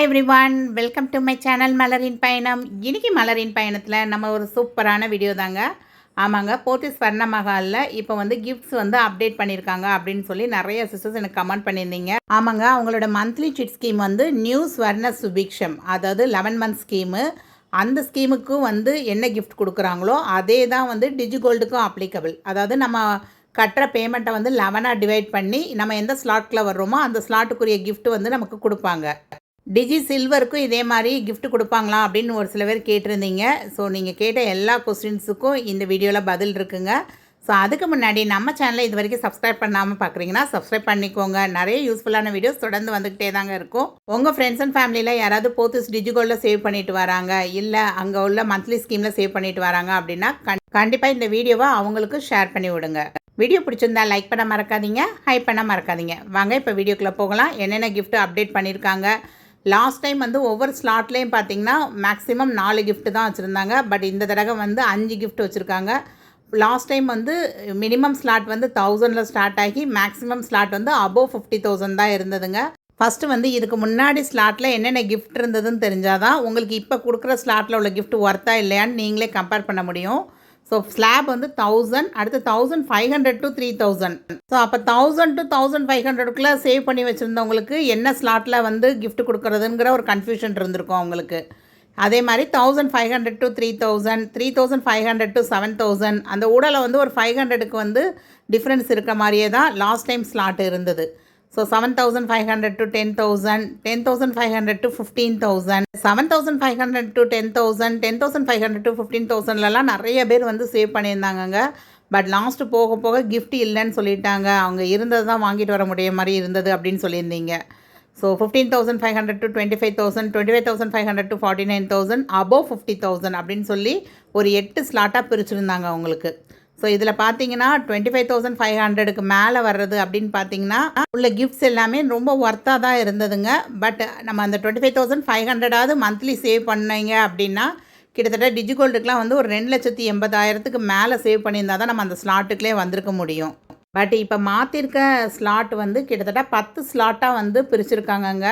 Hi everyone, welcome to my channel மலரின் பயணம். இன்றைக்கி மலரின் பயணத்தில் நம்ம ஒரு சூப்பரான வீடியோ தாங்க. ஆமாங்க, போத்தீஸ் ஸ்வர்ண மஹாலில் இப்போ வந்து கிஃப்ட்ஸ் வந்து அப்டேட் பண்ணியிருக்காங்க அப்படின்னு சொல்லி நிறைய சிஸ்டர்ஸ் எனக்கு கமெண்ட் பண்ணியிருந்தீங்க. ஆமாங்க, அவங்களோட மந்த்லி சிட் ஸ்கீம் வந்து நியூ ஸ்வர்ண சுபிக்ஷம், அதாவது 11 மந்த் ஸ்கீமு. அந்த ஸ்கீமுக்கும் வந்து என்ன கிஃப்ட் கொடுக்குறாங்களோ அதே தான் வந்து டிஜிகோல்டுக்கும் அப்ளிகபிள். அதாவது நம்ம கட்டுற பேமெண்ட்டை வந்து 11ஆக டிவைட் பண்ணி நம்ம எந்த ஸ்லாட்டில் வர்றோமோ அந்த ஸ்லாட்டுக்குரிய கிஃப்ட் வந்து நமக்கு கொடுப்பாங்க. டிஜி சில்வருக்கும் இதே மாதிரி கிஃப்ட் கொடுப்பாங்களா அப்படின்னு ஒரு சில பேர் கேட்டிருந்தீங்க. ஸோ நீங்கள் கேட்ட எல்லா கொஸ்டின்ஸுக்கும் இந்த வீடியோவில் பதில் இருக்குங்க. ஸோ அதுக்கு முன்னாடி நம்ம சேனலை இது வரைக்கும் சப்ஸ்கிரைப் பண்ணாமல் பார்க்குறீங்கன்னா சப்ஸ்கிரைப் பண்ணிக்கோங்க. நிறைய யூஸ்ஃபுல்லான வீடியோஸ் தொடர்ந்து வந்துக்கிட்டே தாங்க இருக்கும். உங்கள் ஃப்ரெண்ட்ஸ் அண்ட் ஃபேமிலியில் யாராவது போத்தீஸ் டிஜிகோல்டில் சேவ் பண்ணிட்டு வராங்க, இல்லை அங்கே உள்ள மந்த்லி ஸ்கீமில் சேவ் பண்ணிட்டு வராங்க அப்படின்னா கண்டிப்பாக இந்த வீடியோவை அவங்களுக்கு ஷேர் பண்ணி விடுங்க. வீடியோ பிடிச்சிருந்தா லைக் பண்ண மறக்காதீங்க, ஹைப் பண்ண மறக்காதீங்க. வாங்க இப்போ வீடியோக்குள்ளே போகலாம். என்னென்ன கிஃப்ட் அப்டேட் பண்ணியிருக்காங்க. லாஸ்ட் டைம் வந்து ஒவ்வொரு ஸ்லாட்லேயும் பார்த்தீங்கன்னா மேக்ஸிமம் 4 கிஃப்ட் தான் வச்சுருந்தாங்க. பட் இந்த தடவை வந்து 5 கிஃப்ட் வச்சுருக்காங்க. லாஸ்ட் டைம் வந்து மினிமம் ஸ்லாட் வந்து 1000 ஸ்டார்ட் ஆகி மேக்ஸிமம் ஸ்லாட் வந்து அபோவ் 50,000 தான் இருந்ததுங்க. ஃபஸ்ட்டு வந்து இதுக்கு முன்னாடி ஸ்லாட்டில் என்னென்ன கிஃப்ட் இருந்ததுன்னு தெரிஞ்சால் தான் உங்களுக்கு இப்போ கொடுக்குற ஸ்லாட்டில் உள்ள கிஃப்ட் ஒர்த்தா இல்லையான்னு நீங்களே கம்பேர் பண்ண முடியும். ஸோ ஸ்லாப் வந்து 1000, அடுத்து 1500 to 3000. ஸோ அப்போ 1000 to 1500க்குள்ளே சேவ் பண்ணி வச்சுருந்தவங்களுக்கு என்ன ஸ்லாட்டில் வந்து கிஃப்ட் கொடுக்குறதுங்கிற ஒரு கன்ஃபியூஷன் இருந்திருக்கும் அவங்களுக்கு. அதே மாதிரி 1500 to 3000, 3500 to 7000, அந்த ஊடலில் வந்து ஒரு 500க்கு வந்து டிஃப்ரென்ஸ் இருக்க மாதிரியே தான் லாஸ்ட் டைம் ஸ்லாட் இருந்தது. So 7500 to 10,000, 10,500 to 15,000, 7,500 to 10,000, 10,500 to 15,000லலாம் நிறைய பேர் வந்து சேவ் பண்ணியிருந்தாங்கங்க. பட் லாஸ்ட்டு போக போக கிஃப்ட் இல்லைன்னு சொல்லிட்டாங்க. அவங்க இருந்தது தான் வாங்கிட்டு வர முடிய மாதிரி இருந்தது அப்படின்னு சொல்லியிருந்தீங்க. ஸோ 15,500 to 25,000, 25,500 to 49,000, அபோவ் 50,000 அப்படின்னு சொல்லி ஒரு 8 ஸ்லாட்டாக பிரிச்சுருந்தாங்க அவங்களுக்கு. ஸோ இதில் பார்த்தீங்கன்னா 25,500க்கு மேலே வர்றது அப்படின்னு பார்த்தீங்கன்னா உள்ள கிஃப்ட்ஸ் எல்லாமே ரொம்ப ஒர்த்தாக தான் இருந்ததுங்க. பட் நம்ம அந்த 25,500ஆவது மந்த்லி சேவ் பண்ணீங்க அப்படின்னா கிட்டத்தட்ட டிஜிகோல்டுக்கெலாம் வந்து ஒரு 2,80,000க்கு மேலே சேவ் பண்ணியிருந்தால் தான் நம்ம அந்த ஸ்லாட்டுக்குள்ளே வந்திருக்க முடியும். பட் இப்போ மாற்றிருக்க ஸ்லாட் வந்து கிட்டத்தட்ட 10 ஸ்லாட்டாக வந்து பிரிச்சுருக்காங்கங்க.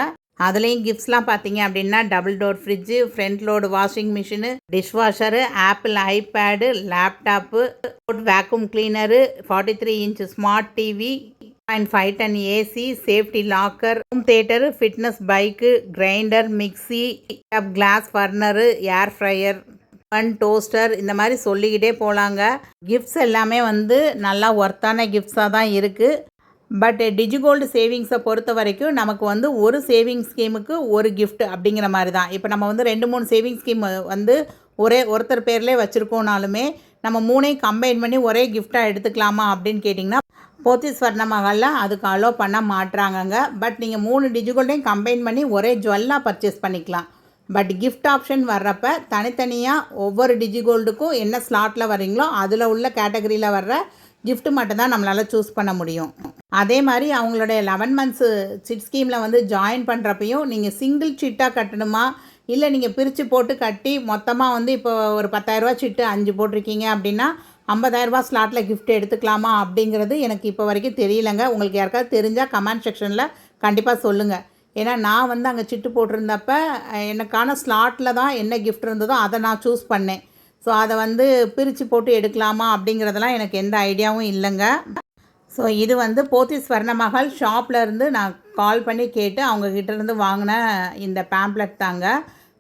அதுலேயும் கிஃப்ட்ஸ்லாம் பார்த்தீங்க அப்படின்னா double door fridge, front load washing machine, dishwasher, Apple iPad, laptop, vacuum cleaner, 43 inch smart TV, 5 ton AC, safety locker, home theatre, fitness bike, grinder, mixie, glass burner, air fryer, toaster, இந்த மாதிரி சொல்லிக்கிட்டே போகலாங்க. Gifts எல்லாமே வந்து நல்லா ஒர்த்தான கிஃப்ட்ஸாக தான் இருக்குது. பட் டிஜிகோல்டு சேவிங்ஸை பொறுத்த வரைக்கும் நமக்கு வந்து ஒரு சேவிங்ஸ் ஸ்கீமுக்கு ஒரு கிஃப்ட் அப்படிங்கிற மாதிரி தான். இப்போ நம்ம வந்து 2-3 சேவிங்ஸ் ஸ்கீம் வந்து ஒருத்தர் பேர்லேயே வச்சுருக்கோனாலுமே நம்ம 3ஐயும் கம்பைன் பண்ணி ஒரே கிஃப்டாக எடுத்துக்கலாமா அப்படின்னு கேட்டிங்கன்னா போத்தீஸ் ஸ்வர்ண மஹாலில் அதுக்கு அலோவ் பண்ண மாட்டுறாங்கங்க. பட் நீங்கள் 3 டிஜிகோல்டையும் கம்பைன் பண்ணி ஒரே ஜுவல்லாக பர்ச்சேஸ் பண்ணிக்கலாம். பட் கிஃப்ட் ஆப்ஷன் வர்றப்ப தனித்தனியாக ஒவ்வொரு டிஜிகோல்டுக்கும் என்ன ஸ்லாட்டில் வர்றீங்களோ அதில் உள்ள கேட்டகரியில் வர்ற கிஃப்ட் மட்டும்தான் நம்மளால் சூஸ் பண்ண முடியும். அதே மாதிரி அவங்களுடைய 11 மந்த்ஸு சிட் ஸ்கீமில் வந்து ஜாயின் பண்ணுறப்பையும் நீங்கள் சிங்கிள் சிட்டாக கட்டணுமா, இல்லை நீங்கள் பிரித்து போட்டு கட்டி மொத்தமாக வந்து இப்போ ஒரு 10,000 சிட்டு 5 போட்டிருக்கீங்க அப்படின்னா 50,000 ஸ்லாட்டில் கிஃப்ட் எடுத்துக்கலாமா அப்படிங்கிறது எனக்கு இப்போ வரைக்கும் தெரியலங்க. உங்களுக்கு யாருக்காவது தெரிஞ்சால் கமெண்ட் செக்ஷனில் கண்டிப்பாக சொல்லுங்கள். ஏன்னா நான் வந்து அங்கே சிட்டு போட்டிருந்தப்ப எனக்கான ஸ்லாட்டில் தான் என்ன கிஃப்ட் இருந்ததோ அதை நான் சூஸ் பண்ணேன். ஸோ அதை வந்து பிரித்து போட்டு எடுக்கலாமா அப்படிங்கிறதெல்லாம் எனக்கு எந்த ஐடியாவும் இல்லைங்க. ஸோ இது வந்து போத்தீஸ் ஸ்வர்ண மஹால் ஷாப்பில் இருந்து நான் கால் பண்ணி கேட்டு அவங்கக்கிட்டேருந்து வாங்கின இந்த பேம்ப்ளெட் தாங்க,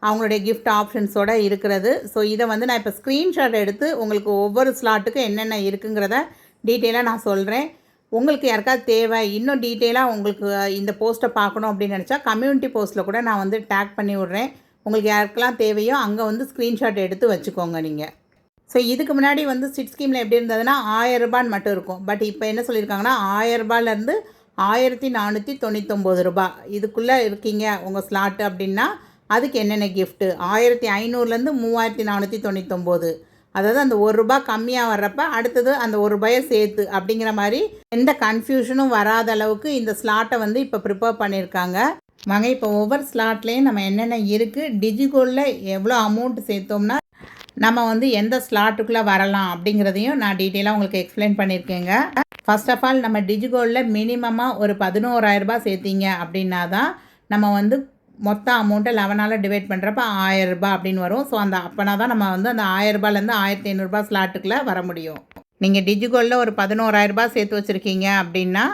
அவங்களுடைய கிஃப்ட் ஆப்ஷன்ஸோடு இருக்கிறது. ஸோ இதை வந்து நான் இப்போ ஸ்க்ரீன்ஷாட் எடுத்து உங்களுக்கு ஒவ்வொரு ஸ்லாட்டுக்கும் என்னென்ன இருக்குங்கிறத டீட்டெயிலாக நான் சொல்கிறேன். உங்களுக்கு யாருக்காவது தேவை இன்னும் டீட்டெயிலாக உங்களுக்கு இந்த போஸ்ட்டை பார்க்கணும் அப்படின்னு நினச்சா கம்யூனிட்டி போஸ்ட்டில் கூட நான் வந்து டேக் பண்ணி விட்றேன். உங்களுக்கு யாருக்கெல்லாம் தேவையோ அங்கே வந்து ஸ்க்ரீன்ஷாட் எடுத்து வச்சுக்கோங்க நீங்கள். ஸோ இதுக்கு முன்னாடி வந்து சிட் ஸ்கீமில் எப்படி இருந்ததுன்னா 1000 ரூபான்னு மட்டும் இருக்கும். பட் இப்போ என்ன சொல்லியிருக்காங்கன்னா 1000 ரூபாயிலேருந்து 1499 ரூபா இதுக்குள்ளே இருக்கீங்க உங்கள் ஸ்லாட்டு அப்படின்னா அதுக்கு என்னென்ன கிஃப்ட்டு, 1500லேருந்து 3499, அதாவது அந்த ₹1 கம்மியாக வர்றப்ப அடுத்தது அந்த ₹1 சேர்த்து அப்படிங்கிற மாதிரி எந்த கன்ஃபியூஷனும் வராத அளவுக்கு இந்த ஸ்லாட்டை வந்து இப்போ ப்ரிப்பேர் பண்ணியிருக்காங்க. வாங்க இப்போ ஒவ்வொரு ஸ்லாட்லேயும் நம்ம என்னென்ன இருக்குது, டிஜிகோல்டில் எவ்வளோ அமௌண்ட் சேர்த்தோம்னா நம்ம வந்து எந்த ஸ்லாட்டுக்குள்ளே வரலாம் அப்படிங்கிறதையும் நான் டீட்டெயிலாக உங்களுக்கு எக்ஸ்பிளைன் பண்ணியிருக்கேங்க. ஃபர்ஸ்ட் ஆஃப் ஆல் நம்ம டிஜிகோல்டில் மினிமமாக ஒரு 11,000 சேர்த்திங்க அப்படின்னா தான் நம்ம வந்து மொத்த அமௌண்ட்டை 11ஆல் டிவைட் பண்ணுறப்ப ரூ. 1000 அப்படின்னு வரும். ஸோ அப்போனா தான் நம்ம வந்து அந்த ரூ. 1000லேருந்து ரூ. 1500 ஸ்லாட்டுக்குள்ளே வர முடியும். நீங்கள் டிஜிகோல்டில் ஒரு ரூ. 11,000 சேர்த்து வச்சுருக்கீங்க அப்படின்னா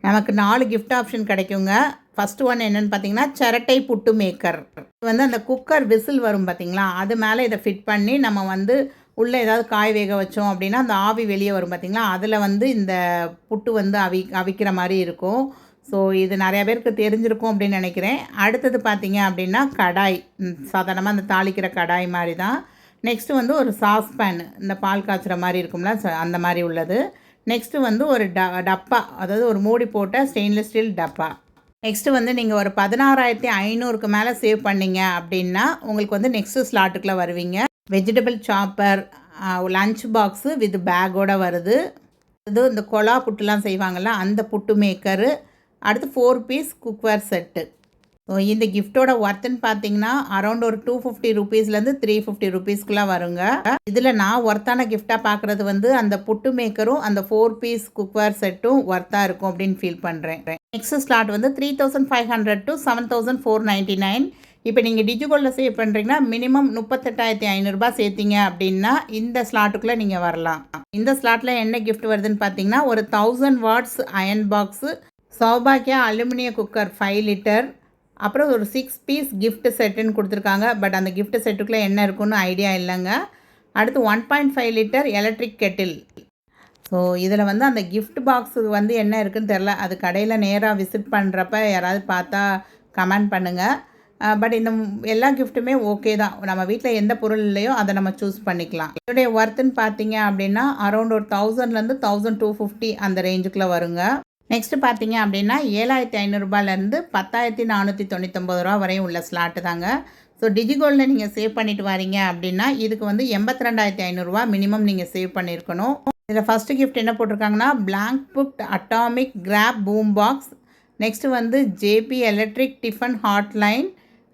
நமக்கு 4 கிஃப்ட் ஆப்ஷன் கிடைக்குங்க. ஃபஸ்ட்டு ஒன் என்னென்னு பார்த்தீங்கன்னா சிரட்டை புட்டு மேக்கர். இது வந்து அந்த குக்கர் விசில் வரும் பார்த்தீங்களா, அது மேலே இதை ஃபிட் பண்ணி நம்ம வந்து உள்ளே ஏதாவது காய் வேக வச்சோம் அப்படின்னா அந்த ஆவி வெளியே வரும் பார்த்தீங்களா, அதில் வந்து இந்த புட்டு வந்து அவிக்கிற மாதிரி இருக்கும். ஸோ இது நிறையா பேருக்கு தெரிஞ்சிருக்கும் அப்படின்னு நினைக்கிறேன். அடுத்தது பார்த்தீங்க அப்படின்னா கடாய், சாதாரணமாக அந்த தாளிக்கிற கடாய் மாதிரி தான். நெக்ஸ்ட்டு வந்து ஒரு சாஸ்பேன், இந்த பால் காய்ச்சுற மாதிரி இருக்கும்ல, அந்த மாதிரி உள்ளது. நெக்ஸ்ட்டு வந்து ஒரு டப்பா, அதாவது ஒரு மூடி போட்ட ஸ்டெயின்லெஸ் ஸ்டீல் டப்பா. நெக்ஸ்ட்டு வந்து நீங்கள் ஒரு 16,500க்கு மேலே சேவ் பண்ணிங்க அப்படின்னா உங்களுக்கு வந்து நெக்ஸ்ட்டு ஸ்லாட்டுக்குள்ளே வருவீங்க. Vegetable chopper, lunch box with பேக்கோடு வருது. இது இந்த கொலா புட்டுலாம் செய்வாங்கள்ல, அந்த புட்டு மேக்கரு. அடுத்து 4 பீஸ் குக்வேர் செட்டு. ஸோ இந்த கிஃப்ட்டோட ஒர்த்துன்னு பார்த்தீங்கன்னா அரௌண்ட் ஒரு 250 ருபீஸ்லேருந்து 350 ருபீஸ்க்குள்ளே வருங்க. இதில் நான் ஒர்த்தான கிஃப்டாக பார்க்குறது வந்து அந்த புட்டு மேக்கரும் அந்த 4 பீஸ் குக்வேர் செட்டும் ஒர்த்தாக இருக்கும் அப்படின்னு ஃபீல் பண்ணுறேன். நெக்ஸ்ட் ஸ்லாட் வந்து 3,500 to 7,499. இப்போ நீங்கள் டிஜிகோல்டில் சேவ் பண்ணுறீங்கன்னா மினிமம் 38,500 சேர்த்திங்க அப்படின்னா இந்த ஸ்லாட்டுக்குள்ளே நீங்கள் வரலாம். இந்த ஸ்லாட்டில் என்ன கிஃப்ட் வருதுன்னு பார்த்தீங்கன்னா ஒரு 1000 வாட்ஸ் அயன் பாக்ஸு, சௌபாக்கியா அலுமினிய குக்கர் 5 லிட்டர், அப்புறம் ஒரு 6 பீஸ் கிஃப்ட் செட்டுன்னு கொடுத்துருக்காங்க. பட் அந்த கிஃப்ட் செட்டுக்குள்ளே என்ன இருக்குன்னு ஐடியா இல்லைங்க. அடுத்து 1.5 லிட்டர் எலக்ட்ரிக் கெட்டில். ஸோ இதில் வந்து அந்த கிஃப்ட் பாக்ஸு வந்து என்ன இருக்குதுன்னு தெரில. அது கடையில் நேராக விசிட் பண்ணுறப்ப யாராவது பார்த்தா கமெண்ட் பண்ணுங்கள். பட் இந்த எல்லா கிஃப்ட்டுமே ஓகே தான். நம்ம வீட்டில் எந்த பொருள் இல்லையோ அதை நம்ம சூஸ் பண்ணிக்கலாம். இதோடைய ஒர்த்துன்னு பார்த்தீங்க அப்படின்னா அரௌண்ட் ஒரு 1000லேருந்து 1250 அந்த ரேஞ்சுக்குள்ளே வருங்க. நெக்ஸ்ட்டு பார்த்தீங்க அப்படின்னா 7,500 10,499 வரையும் உள்ள ஸ்லாட்டு தாங்க. ஸோ டிஜிகோல்டில் நீங்கள் சேவ் பண்ணிட்டு வரீங்க அப்படின்னா இதுக்கு வந்து 82,500 மினிமம் நீங்கள் சேவ் பண்ணியிருக்கணும். இதில் ஃபஸ்ட்டு கிஃப்ட் என்ன போட்டிருக்காங்கன்னா blank book atomic grab boom box. Next வந்து ஜேபி எலக்ட்ரிக் டிஃபன் ஹாட்லைன்.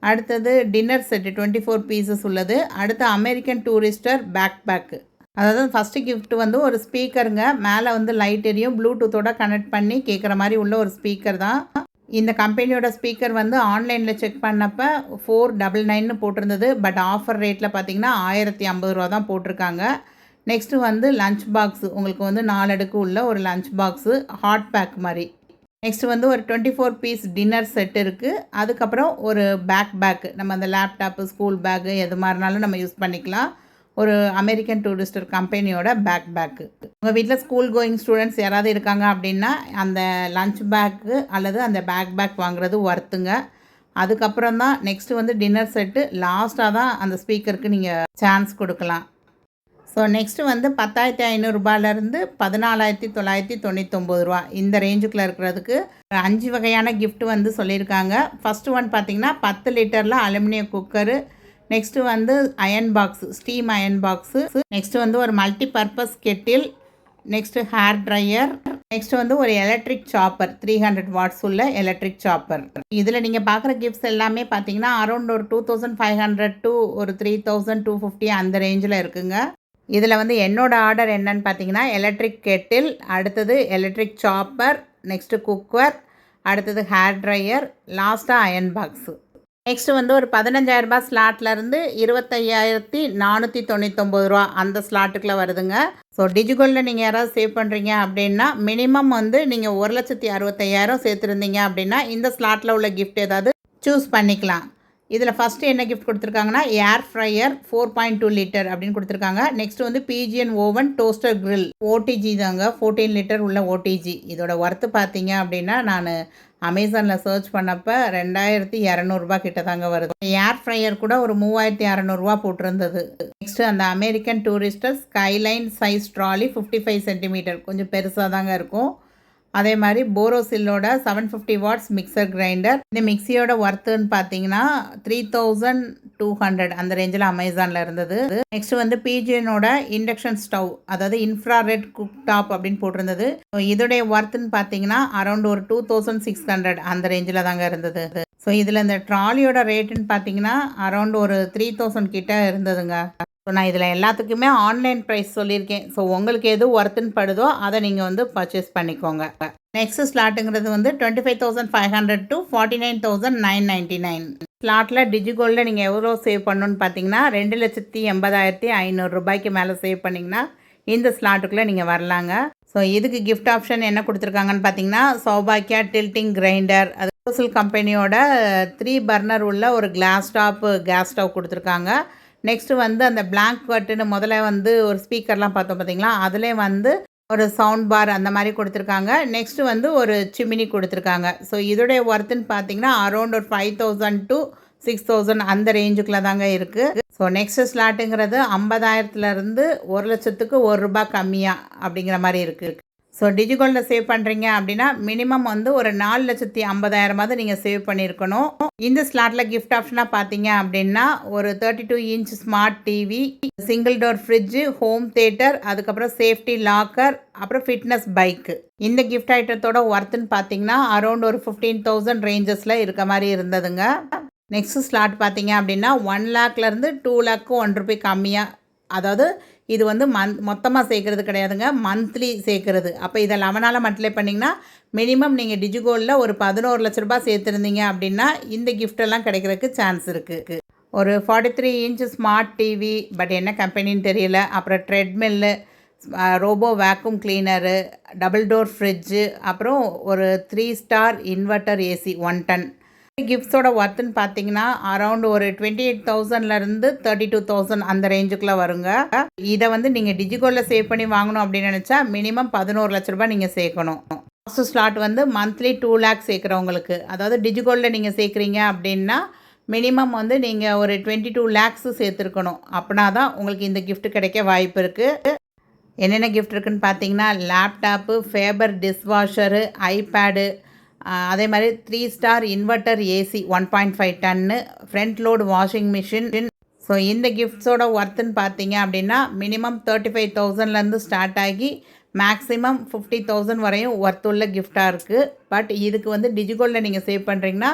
அடுத்தது டின்னர் செட்டு 24 பீசஸ் உள்ளது. அடுத்து அமெரிக்கன் டூரிஸ்டர் பேக்கு. அதாவது ஃபஸ்ட்டு கிஃப்ட் வந்து ஒரு ஸ்பீக்கருங்க. மேலே வந்து லைட் எரியும், ப்ளூடூத்தோட கனெக்ட் பண்ணி கேட்குற மாதிரி உள்ள ஒரு ஸ்பீக்கர் தான். இந்த கம்பெனியோட ஸ்பீக்கர் வந்து ஆன்லைனில் செக் பண்ணப்போ 499 போட்டிருந்தது. பட் ஆஃபர் ரேட்டில் பார்த்தீங்கன்னா 1,050 தான் போட்டிருக்காங்க. நெக்ஸ்ட்டு வந்து லஞ்ச் பாக்ஸு, உங்களுக்கு வந்து 4 அடுக்கு உள்ள ஒரு லஞ்ச் பாக்ஸு ஹாட் பேக் மாதிரி. நெக்ஸ்ட்டு வந்து ஒரு 24 பீஸ் டின்னர் செட் இருக்குது. அதுக்கப்புறம் ஒரு பேக்கு, நம்ம அந்த லேப்டாப்பு, ஸ்கூல் பேக்கு எது மாதிரினாலும் நம்ம யூஸ் பண்ணிக்கலாம். ஒரு அமெரிக்கன் டூரிஸ்டர் கம்பெனியோட பேக்கு. உங்கள் வீட்டில் ஸ்கூல் கோயிங் ஸ்டூடெண்ட்ஸ் யாராவது இருக்காங்க அப்படின்னா அந்த லஞ்ச் பேக்கு அல்லது அந்த பேக் வாங்குறது ஒர்த்துங்க. அதுக்கப்புறம் தான் நெக்ஸ்ட்டு வந்து டின்னர் செட்டு, லாஸ்ட்டாக தான் அந்த ஸ்பீக்கருக்கு நீங்கள் சான்ஸ் கொடுக்கலாம். ஸோ நெக்ஸ்ட்டு வந்து 10,500 14,999 இந்த ரேஞ்சுக்குள்ளே இருக்கிறதுக்கு 5 வகையான கிஃப்ட் வந்து சொல்லியிருக்காங்க. ஃபஸ்ட்டு ஒன் பார்த்திங்கன்னா 10 லிட்டரில் அலுமினியம் குக்கரு. நெக்ஸ்ட்டு வந்து iron box, steam iron box. Next வந்து ஒரு multi purpose kettle. Next hair dryer. Next வந்து ஒரு எலக்ட்ரிக் சாப்பர், 300 வாட்ஸ் உள்ள எலக்ட்ரிக் சாப்பர். இதில் நீங்கள் பார்க்குற கிஃப்ட்ஸ் எல்லாமே பார்த்தீங்கன்னா அரௌண்ட் ஒரு 2,500 to ஒரு 3,250 அந்த ரேஞ்சில் இருக்குங்க. இதில் வந்து என்னோடய ஆர்டர் என்னன்னு பார்த்தீங்கன்னா எலக்ட்ரிக் கெட்டில், அடுத்தது எலக்ட்ரிக் சாப்பர், நெக்ஸ்ட்டு குக்கர், அடுத்தது ஹேர் ட்ரையர், லாஸ்ட்டாக அயன் பாக்ஸு. நெக்ஸ்ட்டு வந்து ஒரு 15,000 ஸ்லாட்லேருந்து 25,499 அந்த ஸ்லாட்டுக்குள்ளே வருதுங்க. ஸோ டிஜிகோல்டில் நீங்கள் யாராவது சேவ் பண்ணுறீங்க அப்படின்னா மினிமம் வந்து நீங்கள் 1,65,000 சேர்த்துருந்தீங்க அப்படின்னா இந்த ஸ்லாட்டில் உள்ள கிஃப்ட் ஏதாவது சூஸ் பண்ணிக்கலாம். இதில் ஃபஸ்ட்டு என்ன கிஃப்ட் கொடுத்துருக்காங்கன்னா ஏர் ஃப்ரையர் 4.2 லிட்டர் அப்படின்னு கொடுத்துருக்காங்க. நெக்ஸ்ட்டு வந்து பிஜிஎன் ஓவன் டோஸ்டர் கிரில் ஓடிஜி தாங்க, 14 லிட்டர் உள்ள ஓடிஜி. இதோட ஒர்த்து பார்த்தீங்க அப்படின்னா நான் அமேசானில் சர்ச் பண்ணப்போ 2,200 கிட்ட தாங்க வருது. ஏர் ஃப்ரையர் கூட ஒரு 3,600 போட்டிருந்தது. நெக்ஸ்ட்டு அந்த American Tourister skyline size trolley 55 centimetre, கொஞ்சம் பெருசாக தாங்க இருக்கும். அதே மாதிரி போரோசில்லோட 750 வாட்ஸ் மிக்சர் கிரைண்டர். இந்த மிக்சியோட ஒர்த்துன்னு பார்த்தீங்கன்னா 3,200 அந்த ரேஞ்சில் அமேசானில் இருந்தது. நெக்ஸ்ட் வந்து பிஜிஎனோட இண்டக்ஷன் ஸ்டவ், அதாவது இன்ஃப்ராரெட் குக் டாப் அப்படின்னு போட்டிருந்தது. இதோடைய ஒர்த்துன்னு பார்த்தீங்கன்னா அரௌண்ட் ஒரு 2,600 அந்த ரேஞ்சில் தாங்க இருந்தது. ஸோ இதில் இந்த ட்ராலியோட ரேட்டுன்னு பார்த்தீங்கன்னா அரௌண்ட் ஒரு 3,000 கிட்ட இருந்ததுங்க. ஸோ நான் இதில் எல்லாத்துக்குமே ஆன்லைன் ப்ரைஸ் சொல்லியிருக்கேன். ஸோ உங்களுக்கு எது ஒர்த்துன்னு படுதோ அதை நீங்கள் வந்து பர்ச்சேஸ் பண்ணிக்கோங்க. நெக்ஸ்ட் ஸ்லாட்டுங்கிறது வந்து 25,500 to 49,999. ஸ்லாட்டில் டிஜிகோல்டில் நீங்கள் எவ்வளோ சேவ் பண்ணணுன்னு பார்த்தீங்கன்னா 2,80,500 ரூபாய்க்கு மேலே சேவ் பண்ணிங்கன்னா இந்த ஸ்லாட்டுக்குள்ளே நீங்கள் வரலாங்க. ஸோ இதுக்கு கிஃப்ட் ஆப்ஷன் என்ன கொடுத்துருக்காங்கன்னு பார்த்தீங்கன்னா சௌபாக்கியா டில்ட்டிங் கிரைண்டர், அது கோசல் கம்பெனியோட 3 பர்னர் உள்ள ஒரு கிளாஸ் டாப் கேஸ் ஸ்டவ் கொடுத்துருக்காங்க. நெக்ஸ்ட்டு வந்து அந்த பிளாங்க் கட்டுன்னு முதல்ல வந்து ஒரு ஸ்பீக்கர்லாம் பார்த்தோம் பார்த்தீங்களா, அதிலே வந்து ஒரு சவுண்ட் பார் அந்த மாதிரி கொடுத்துருக்காங்க. நெக்ஸ்ட்டு வந்து ஒரு சிமினி கொடுத்துருக்காங்க. ஸோ இதோடைய ஒர்த்துன்னு பார்த்தீங்கன்னா அரௌண்ட் ஒரு 5,000 to 6,000 அந்த ரேஞ்சுக்குள்ளே தாங்க இருக்குது. ஸோ நெக்ஸ்ட்டு ஸ்லாட்டுங்கிறது 50,000லேருந்து 1,00,000க்கு ₹1 கம்மியாக அப்படிங்கிற மாதிரி இருக்குது. ஸோ டிஜிகோல்டில் சேவ் பண்ணுறீங்க அப்படின்னா மினிமம் வந்து ஒரு 4,50,000 நீங்கள் சேவ் பண்ணியிருக்கணும். இந்த ஸ்லாட்டில் கிஃப்ட் ஆப்ஷனாக பார்த்தீங்க அப்படின்னா ஒரு 32 inch smart TV, single door fridge, home theatre, அதுக்கப்புறம் சேஃப்டி லாக்கர், அப்புறம் ஃபிட்னஸ் பைக்கு. இந்த கிஃப்ட் ஐட்டத்தோட ஒர்த்துன்னு பார்த்தீங்கன்னா அரௌண்ட் ஒரு 15,000 ரேஞ்சஸில் இருக்க மாதிரி இருந்ததுங்க. நெக்ஸ்ட்டு ஸ்லாட் பார்த்தீங்க அப்படின்னா 1 லேக்லேருந்து 2 லேக்கு ₹1 கம்மியாக, அதாவது இது வந்து மொத்தமாக சேர்க்குறது கிடையாதுங்க, மந்த்லி சேர்க்குறது. அப்போ இதை 11 மல்டிப்ளை பண்ணிங்கன்னா மினிமம் நீங்கள் டிஜிகோல்டில் ஒரு 11 லட்ச ரூபாய் சேர்த்துருந்தீங்க அப்படின்னா இந்த கிஃப்டெல்லாம் கிடைக்கிறதுக்கு சான்ஸ் இருக்குது. ஒரு 43 இன்ச் ஸ்மார்ட் டிவி, பட் என்ன கம்பெனின்னு தெரியல, அப்புறம் treadmill, robo vacuum cleaner, double door fridge, அப்புறம் ஒரு 3 ஸ்டார் இன்வெர்ட்டர் ஏசி 1 டன். கிஃப்ட்ஸோட ஒர்த்துன்னு பார்த்தீங்கன்னா அரௌண்ட் ஒரு 28,000லேருந்து 32,000 அந்த ரேஞ்சுக்குள்ளே வருங்க. இதை வந்து நீங்கள் டிஜிகோல்டில் சேவ் பண்ணி வாங்கணும் அப்படின்னு நினச்சா மினிமம் 11 லட்ச ரூபாய் நீங்கள் சேர்க்கணும். ஃபஸ்ட்டு ஸ்லாட் வந்து மந்த்லி 2 லேக் சேர்க்குறவங்களுக்கு, அதாவது டிஜிகோல்டில் நீங்கள் சேர்க்குறீங்க அப்படின்னா மினிமம் வந்து நீங்கள் ஒரு 22 லேக்ஸு சேர்த்துருக்கணும். அப்படின்னா தான் உங்களுக்கு இந்த கிஃப்ட் கிடைக்க வாய்ப்பு இருக்குது. என்னென்ன கிஃப்ட் இருக்குதுன்னு பார்த்தீங்கன்னா லேப்டாப்பு, ஃபேபர் டிஷ்வாஷரு, ஐபேடு, அதே மாதிரி 3 star inverter AC 1.5 ton, front load washing machine. So இந்த கிஃப்ட்ஸோட ஒர்த்துன்னு பார்த்தீங்க அப்படின்னா மினிமம் 35,000லேருந்து ஸ்டார்ட் ஆகி மேக்ஸிமம் 50,000 வரையும் ஒர்த்துள்ள கிஃப்டாக இருக்குது. பட் இதுக்கு வந்து டிஜிகோல்டில் நீங்கள் சேவ் பண்ணுறீங்கன்னா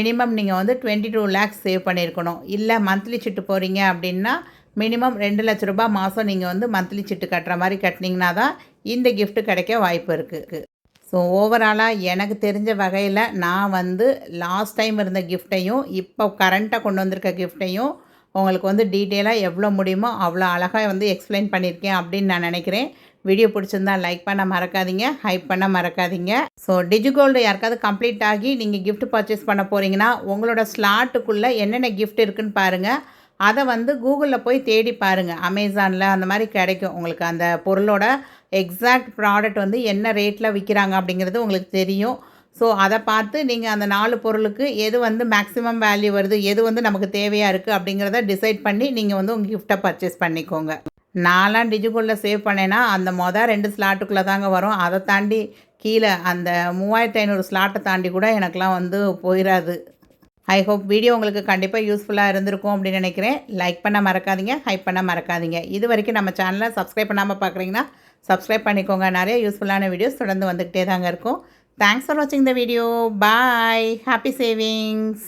மினிமம் நீங்கள் வந்து 22 லேக்ஸ் சேவ் பண்ணியிருக்கணும். இல்லை மந்த்லி சிட்டு போகிறீங்க அப்படின்னா மினிமம் 2 லட்ச ரூபாய் மாதம் நீங்கள் வந்து மந்த்லி சிட்டு கட்டுற மாதிரி கட்டினீங்கன்னா தான் இந்த கிஃப்ட்டு கிடைக்க வாய்ப்பு இருக்குது. ஸோ ஓவராலாக எனக்கு தெரிஞ்ச வகையில் நான் வந்து லாஸ்ட் டைம் இருந்த கிஃப்ட்டையும் இப்போ கரண்ட்டாக கொண்டு வந்திருக்க கிஃப்ட்டையும் உங்களுக்கு வந்து டீட்டெயிலாக எவ்வளோ முடியுமோ அவ்வளோ அழகாக வந்து எக்ஸ்பிளைன் பண்ணியிருக்கேன் அப்படின்னு நான் நினைக்கிறேன். வீடியோ பிடிச்சிருந்தா லைக் பண்ண மறக்காதீங்க, ஹைப் பண்ண மறக்காதீங்க. ஸோ டிஜிகோல்டு யாருக்காவது கம்ப்ளீட் ஆகி நீங்கள் கிஃப்ட் பர்ச்சேஸ் பண்ண போகிறீங்கன்னா உங்களோட ஸ்லாட்டுக்குள்ளே என்னென்ன கிஃப்ட் இருக்குதுன்னு பாருங்கள். அதை வந்து கூகுளில் போய் தேடி பாருங்கள், அமேசானில் அந்த மாதிரி கிடைக்கும் உங்களுக்கு. அந்த பொருளோட எக்ஸாக்ட் ப்ராடக்ட் வந்து என்ன ரேட்டில் விற்கிறாங்க அப்படிங்கிறது உங்களுக்கு தெரியும். ஸோ அதை பார்த்து நீங்கள் அந்த 4 பொருளுக்கு எது வந்து மேக்ஸிமம் வேல்யூ வருது, எது வந்து நமக்கு தேவையாக இருக்குது அப்படிங்கிறத டிசைட் பண்ணி நீங்கள் வந்து உங்கள் கிஃப்ட்டை பர்ச்சேஸ் பண்ணிக்கோங்க. நான்லாம் டிஜிகோல்டில் சேவ் பண்ணேன்னா அந்த 2 ஸ்லாட்டுக்குள்ளே தாங்க வரும். அதை தாண்டி கீழே அந்த 3,500 ஸ்லாட்டை தாண்டி கூட எனக்கெலாம் வந்து போயிடாது. ஐ ஹோப் வீடியோ உங்களுக்கு கண்டிப்பாக யூஸ்ஃபுல்லாக இருந்திருக்கும் அப்படின்னு நினைக்கிறேன். லைக் பண்ண மறக்காதீங்க, ஹைப் பண்ண மறக்காதீங்க. இது வரைக்கும் நம்ம சேனலை சப்ஸ்கிரைப் பண்ணாமல் பார்க்குறீங்கன்னா சப்ஸ்கிரைப் பண்ணிக்கோங்க. நிறைய யூஸ்ஃபுல்லான வீடியோஸ் தொடர்ந்து வந்துக்கிட்டே தாங்க இருக்கும். தேங்க்ஸ் ஃபார் வாட்சிங் the video. Bye. Happy savings.